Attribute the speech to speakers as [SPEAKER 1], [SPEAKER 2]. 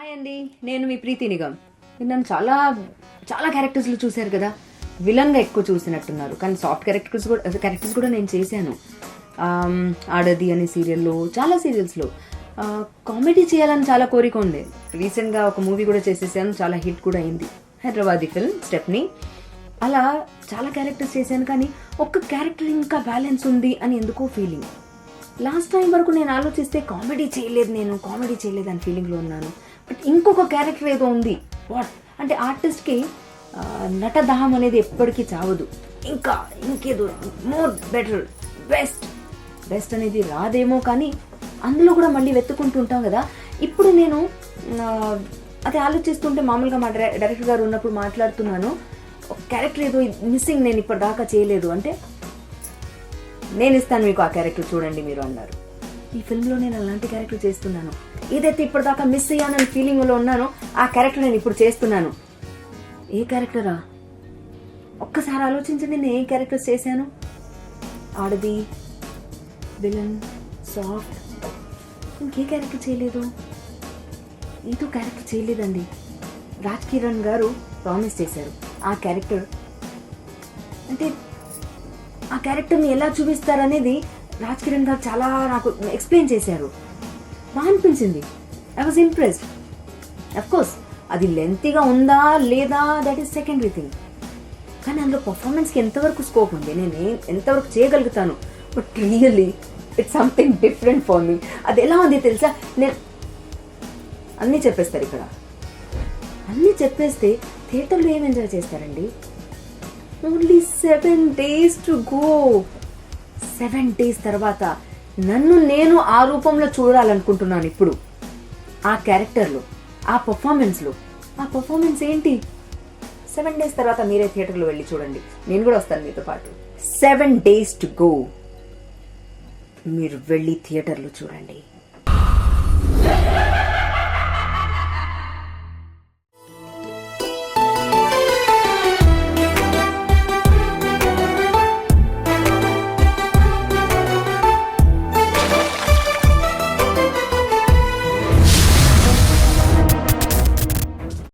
[SPEAKER 1] Hi అండి, నేను మీ ప్రీతి నిగమ్. మీరు నన్ను చాలా చాలా క్యారెక్టర్స్లో చూశారు కదా. విలన్గా ఎక్కువ చూసినట్టున్నారు, కానీ సాఫ్ట్ క్యారెక్టర్స్ కూడా నేను చేశాను. ఆడది అనే సీరియల్లో, చాలా సీరియల్స్లో కామెడీ చేయాలని చాలా కోరిక ఉంది. రీసెంట్గా ఒక మూవీ కూడా చేసేసాను, చాలా హిట్ కూడా అయింది, హైదరాబాదీ ఫిల్మ్ స్టెప్నీ. అలా చాలా క్యారెక్టర్స్ చేశాను, కానీ ఒక్క క్యారెక్టర్ ఇంకా బ్యాలెన్స్ ఉంది అని ఎందుకో ఫీలింగ్. లాస్ట్ టైం వరకు నేను ఆలోచిస్తే కామెడీ చేయలేదు అని ఫీలింగ్లో ఉన్నాను. బట్ ఇంకొక క్యారెక్టర్ ఏదో ఉంది. వాట్ అంటే ఆర్టిస్ట్కి నటదాహం అనేది ఎప్పటికీ చావదు. ఇంకేదో మోర్ బెటర్ బెస్ట్ అనేది రాదేమో, కానీ అందులో కూడా మళ్ళీ వెతుక్కుంటూ ఉంటాం కదా. ఇప్పుడు నేను అది ఆలోచిస్తుంటే, మామూలుగా మా డైరెక్టర్ గారు ఉన్నప్పుడు మాట్లాడుతున్నాను, ఒక క్యారెక్టర్ ఏదో మిస్సింగ్, నేను ఇప్పటిదాకా చేయలేదు అంటే, నేను ఇస్తాను మీకు ఆ క్యారెక్టర్ చూడండి మీరు అన్నారు. ఈ ఫిల్మ్లో నేను అలాంటి క్యారెక్టర్ చేస్తున్నాను. ఏదైతే ఇప్పటిదాకా మిస్ అయ్యానని ఫీలింగ్లో ఉన్నానో ఆ క్యారెక్టర్ నేను ఇప్పుడు చేస్తున్నాను. ఏ క్యారెక్టరా? ఒక్కసారి ఆలోచించండి, నేను ఏ క్యారెక్టర్స్ చేశాను. ఆడది, విలన్, సాఫ్ట్, ఇంకే క్యారెక్టర్ చేయలేదు. ఏదో క్యారెక్టర్ చేయలేదండి. రాజ్ కిరణ్ గారు ప్రామిస్ చేశారు. ఆ క్యారెక్టర్ అంటే ఆ క్యారెక్టర్ని ఎలా చూపిస్తారనేది రాజ్ కిరణ్ గారు చాలా నాకు ఎక్స్ప్లెయిన్ చేశారు. బాగా అనిపించింది. I was impressed. Of course అది లెంతీగా ఉందా లేదా దట్ ఈస్ సెకండరీ థింగ్, కానీ అందులో పర్ఫార్మెన్స్కి ఎంతవరకు స్కోప్ ఉంది, నేను ఎంతవరకు చేయగలుగుతాను. But really it's something different for me. అది ఎలా ఉంది తెలుసా, నేను అన్నీ చెప్పేస్తారు ఇక్కడ. అన్నీ చెప్పేస్తే థియేటర్లో ఏం ఎంజాయ్ చేస్తారండి? Only 7 days to go. 7 days తర్వాత నన్ను నేను ఆ రూపంలో చూడాలనుకుంటున్నాను. ఇప్పుడు ఆ క్యారెక్టర్లో, ఆ పర్ఫార్మెన్స్లో. ఆ పర్ఫార్మెన్స్ ఏంటి? 7 days తర్వాత మీరే థియేటర్లో వెళ్ళి చూడండి. నేను కూడా వస్తాను మీతో పాటు. 7 days to go. మీరు వెళ్ళి థియేటర్లో చూడండి.